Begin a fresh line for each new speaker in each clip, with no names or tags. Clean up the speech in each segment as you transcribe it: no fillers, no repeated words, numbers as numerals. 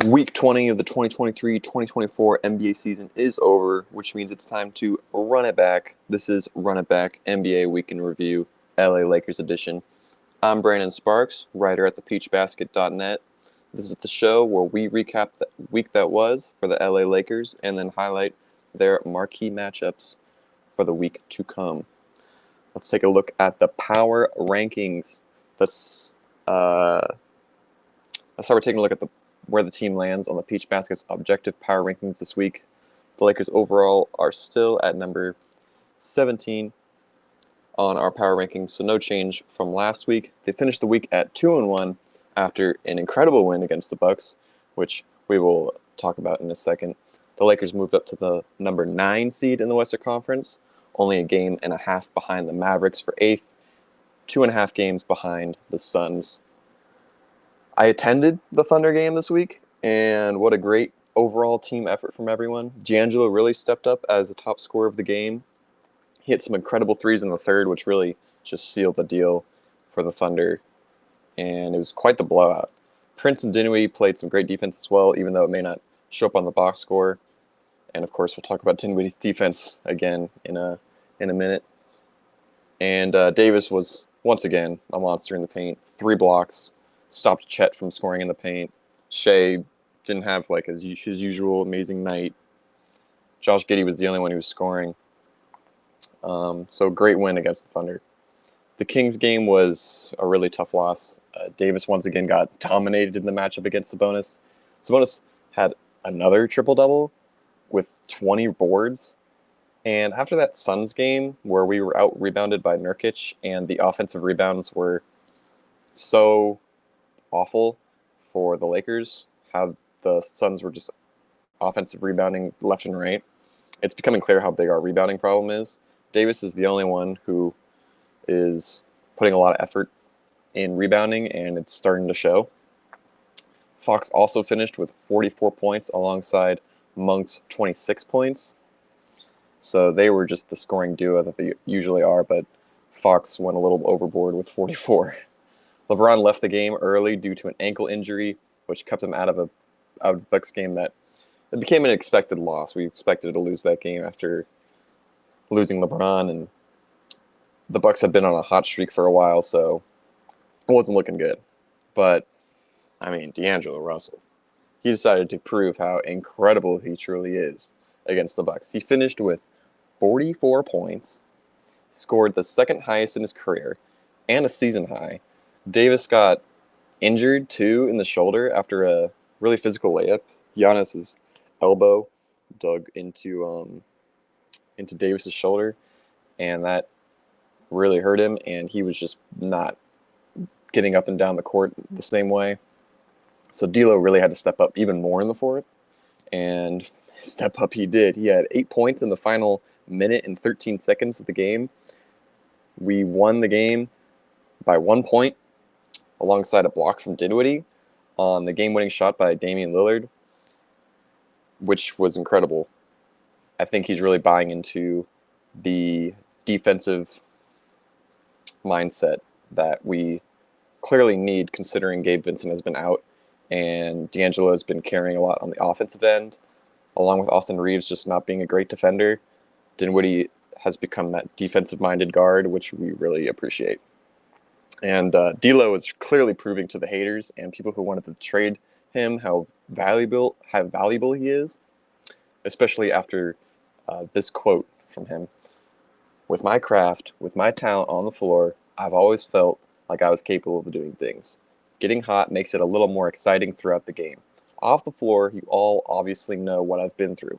Week 20 of the 2023-2024 NBA season is over, which means it's time to run it back. This is Run It Back NBA Week in Review, LA Lakers edition. I'm Brandon Sparks, writer at thepeachbasket.net. This is the show where we recap the week that was for the LA Lakers and then highlight their marquee matchups for the week to come. Let's take a look at the power rankings. Let's start with taking a look at where the team lands on the Peach Basket's objective power rankings this week. The Lakers overall are still at number 17 on our power rankings, so no change from last week. They finished the week at 2-1 after an incredible win against the Bucks, which we will talk about in a second. The Lakers moved up to the number 9 seed in the Western Conference, only a game and a half behind the Mavericks for 8th, 2.5 games behind the Suns. I attended the Thunder game this week, and what a great overall team effort from everyone. D'Angelo really stepped up as the top scorer of the game. He hit some incredible threes in the third, which really just sealed the deal for the Thunder, and it was quite the blowout. Prince and Dinwiddie played some great defense as well, even though it may not show up on the box score. And, of course, we'll talk about Dinwiddie's defense again in a minute. And Davis was, once again, a monster in the paint. 3 blocks. Stopped Chet from scoring in the paint. Shea didn't have like his usual amazing night. Josh Giddey was the only one who was scoring. So great win against the Thunder. The Kings game was a really tough loss. Davis once again got dominated in the matchup against Sabonis. Sabonis had another triple-double with 20 boards. And after that Suns game where we were out-rebounded by Nurkic and the offensive rebounds were so awful for the Lakers, how the Suns were just offensive rebounding left and right. It's becoming clear how big our rebounding problem is. Davis is the only one who is putting a lot of effort in rebounding, and it's starting to show. Fox also finished with 44 points alongside Monk's 26 points. So they were just the scoring duo that they usually are, but Fox went a little overboard with 44. LeBron left the game early due to an ankle injury, which kept him out of the Bucks game that it became an expected loss. We expected to lose that game after losing LeBron, and the Bucks had been on a hot streak for a while, so it wasn't looking good. But, I mean, D'Angelo Russell, he decided to prove how incredible he truly is against the Bucks. He finished with 44 points, scored the second highest in his career, and a season high. Davis got injured, too, in the shoulder after a really physical layup. Giannis's elbow dug into Davis's shoulder, and that really hurt him, and he was just not getting up and down the court the same way. So D'Lo really had to step up even more in the fourth, and step up he did. He had 8 points in the final minute and 13 seconds of the game. We won the game by 1 point, alongside a block from Dinwiddie on the game-winning shot by Damian Lillard, which was incredible. I think he's really buying into the defensive mindset that we clearly need, considering Gabe Vincent has been out and D'Angelo has been carrying a lot on the offensive end, along with Austin Reeves just not being a great defender. Dinwiddie has become that defensive-minded guard, which we really appreciate. And D'Lo is clearly proving to the haters and people who wanted to trade him how valuable he is, especially after this quote from him. "With my craft, with my talent on the floor, I've always felt like I was capable of doing things. Getting hot makes it a little more exciting throughout the game. Off the floor, you all obviously know what I've been through.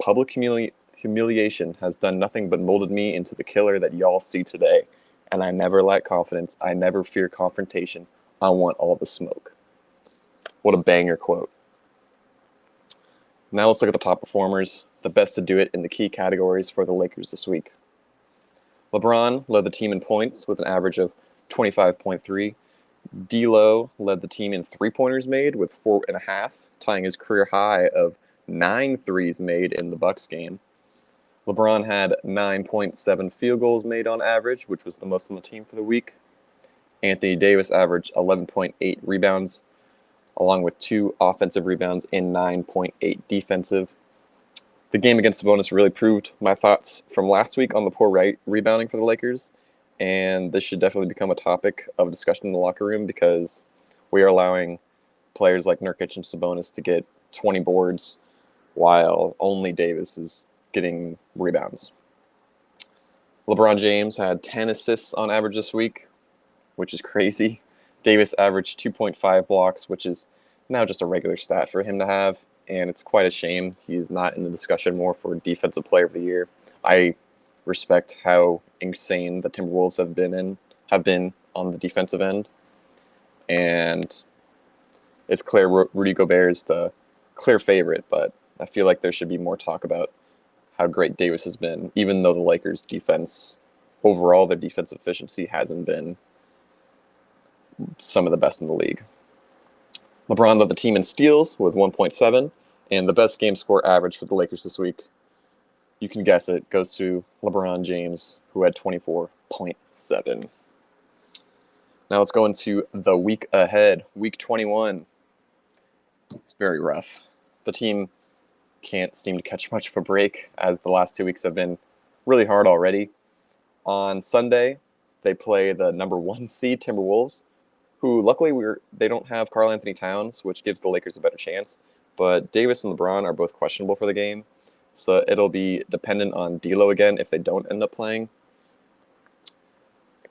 Public humiliation has done nothing but molded me into the killer that y'all see today. And I never lack confidence. I never fear confrontation. I want all the smoke." What a banger quote. Now let's look at the top performers, the best to do it in the key categories for the Lakers this week. LeBron led the team in points with an average of 25.3. D'Lo led the team in three-pointers made with 4.5, tying his career high of 9 threes made in the Bucks game. LeBron had 9.7 field goals made on average, which was the most on the team for the week. Anthony Davis averaged 11.8 rebounds along with 2 offensive rebounds and 9.8 defensive. The game against Sabonis really proved my thoughts from last week on the poor rebounding for the Lakers, and this should definitely become a topic of discussion in the locker room because we are allowing players like Nurkic and Sabonis to get 20 boards while only Davis is getting rebounds. LeBron James had 10 assists on average this week, which is crazy. Davis averaged 2.5 blocks, which is now just a regular stat for him to have, and it's quite a shame he's not in the discussion more for Defensive Player of the Year. I respect how insane the Timberwolves have been on the defensive end, and it's clear Rudy Gobert is the clear favorite, but I feel like there should be more talk about how great Davis has been, even though the Lakers' defense, overall, their defensive efficiency hasn't been some of the best in the league. LeBron led the team in steals with 1.7, and the best game score average for the Lakers this week, you can guess it, goes to LeBron James, who had 24.7. Now let's go into the week ahead, week 21. It's very rough. The team can't seem to catch much of a break, as the last 2 weeks have been really hard already. On Sunday, they play the number 1 seed Timberwolves, who luckily they don't have Karl-Anthony Towns, which gives the Lakers a better chance. But Davis and LeBron are both questionable for the game, so it'll be dependent on D'Lo again if they don't end up playing.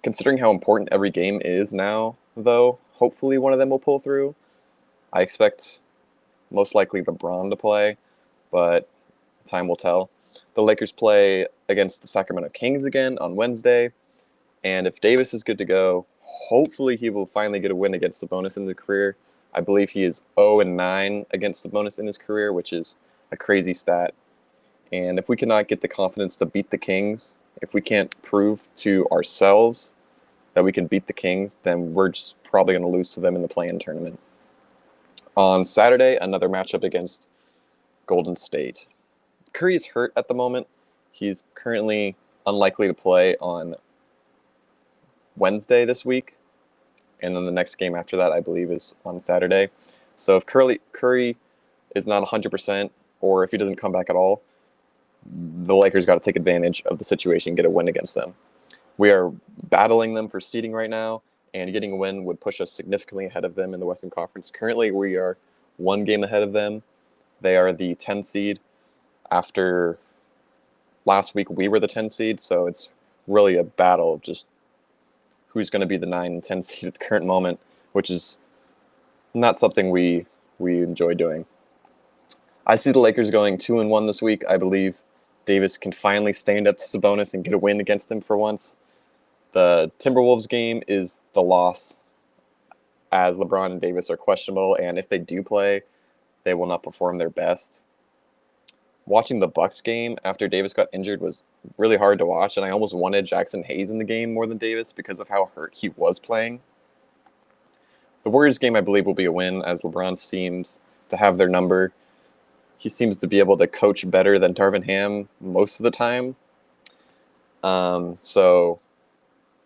Considering how important every game is now, though, hopefully one of them will pull through. I expect most likely LeBron to play, but time will tell. The Lakers play against the Sacramento Kings again on Wednesday, and if Davis is good to go, hopefully he will finally get a win against Sabonis in his career. I believe he is 0-9 against Sabonis in his career, which is a crazy stat. And if we cannot get the confidence to beat the Kings, if we can't prove to ourselves that we can beat the Kings, then we're just probably going to lose to them in the play-in tournament. On Saturday, another matchup against Golden State. Curry is hurt at the moment. He's currently unlikely to play on Wednesday this week, and then the next game after that, I believe, is on Saturday. So if Curry is not 100%, or if he doesn't come back at all, the Lakers got to take advantage of the situation and get a win against them. We are battling them for seeding right now, and getting a win would push us significantly ahead of them in the Western Conference. Currently, we are 1 game ahead of them. They are the 10 seed. After last week, we were the 10 seed, so it's really a battle of just who's going to be the 9 and 10 seed at the current moment, which is not something we enjoy doing. I see the Lakers going 2-1 this week. I believe Davis can finally stand up to Sabonis and get a win against them for once. The Timberwolves game is the loss, as LeBron and Davis are questionable, and if they do play, they will not perform their best. Watching the Bucks game after Davis got injured was really hard to watch, and I almost wanted Jackson Hayes in the game more than Davis because of how hurt he was playing. The Warriors game, I believe, will be a win, as LeBron seems to have their number. He seems to be able to coach better than Darvin Ham most of the time. So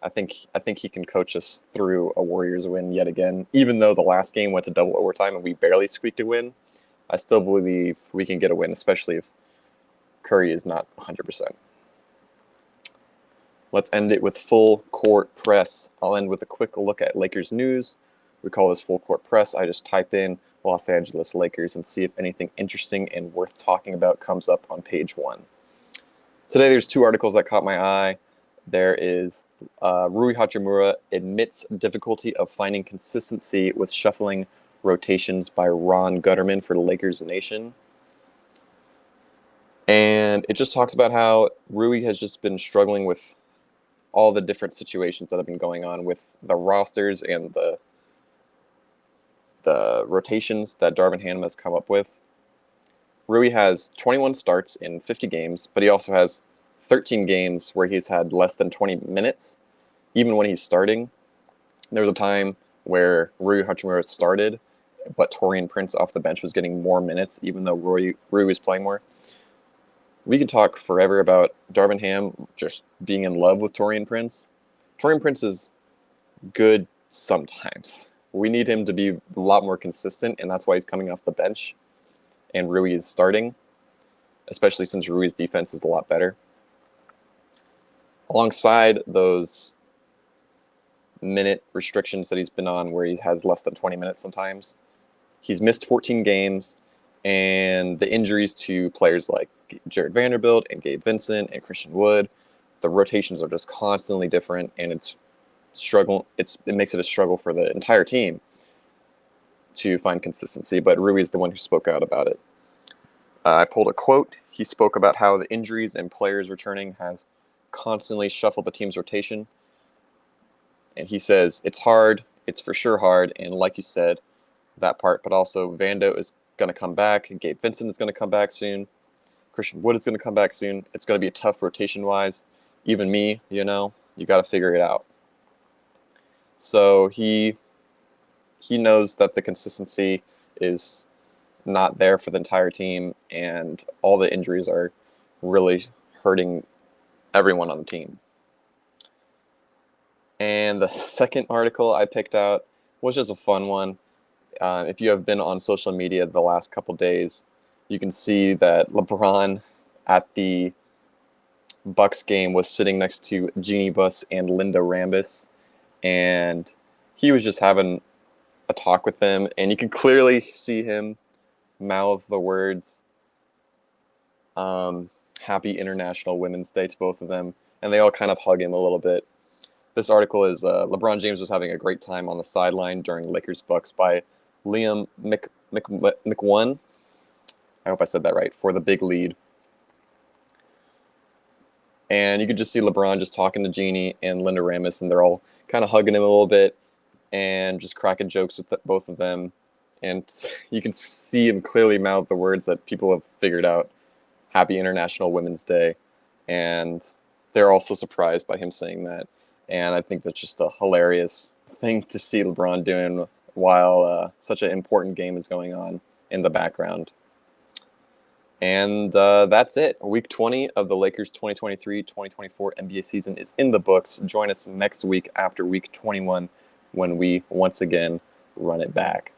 I think he can coach us through a Warriors win yet again. Even though the last game went to double overtime and we barely squeaked a win, I still believe we can get a win, especially if Curry is not 100%. Let's end it with full court press. I'll end with a quick look at Lakers news. We call this full court press. I just type in Los Angeles Lakers and see if anything interesting and worth talking about comes up on page 1. Today there's 2 articles that caught my eye. There is Rui Hachimura admits difficulty of finding consistency with shuffling rotations by Ron Gutterman for the Lakers Nation. And it just talks about how Rui has just been struggling with all the different situations that have been going on with the rosters and the rotations that Darvin Ham has come up with. Rui has 21 starts in 50 games, but he also has 13 games where he's had less than 20 minutes, even when he's starting. There was a time where Rui Hachimura started, but Taurean Prince off the bench was getting more minutes, even though Rui was playing more. We could talk forever about Darvin Ham just being in love with Taurean Prince. Taurean Prince is good sometimes. We need him to be a lot more consistent, and that's why he's coming off the bench, and Rui is starting, especially since Rui's defense is a lot better. Alongside those minute restrictions that he's been on, where he has less than 20 minutes sometimes, he's missed 14 games, and the injuries to players like Jared Vanderbilt and Gabe Vincent and Christian Wood, the rotations are just constantly different, and it makes it a struggle for the entire team to find consistency. But Rui is the one who spoke out about it. I pulled a quote. He spoke about how the injuries and players returning has constantly shuffled the team's rotation. And he says, it's hard. It's for sure hard. And like you said, that part, but also Vando is going to come back. And Gabe Vincent is going to come back soon. Christian Wood is going to come back soon. It's going to be tough rotation-wise. Even me, you got to figure it out. So he knows that the consistency is not there for the entire team, and all the injuries are really hurting everyone on the team. And the second article I picked out was just a fun one. If you have been on social media the last couple days, you can see that LeBron at the Bucks game was sitting next to Jeannie Buss and Linda Rambis, and he was just having a talk with them, and you can clearly see him mouth the words Happy International Women's Day to both of them, and they all kind of hug him a little bit. This article is LeBron James was having a great time on the sideline during Lakers-Bucks by Liam McOne. I hope I said that right, for the big lead. And you could just see LeBron just talking to Jeannie and Linda Rambis, and they're all kind of hugging him a little bit and just cracking jokes with both of them. And you can see him clearly mouth the words that people have figured out, Happy International Women's Day. And they're also surprised by him saying that. And I think that's just a hilarious thing to see LeBron doing while such an important game is going on in the background. And that's it. Week 20 of the Lakers 2023-2024 NBA season is in the books. Join us next week after week 21 when we once again run it back.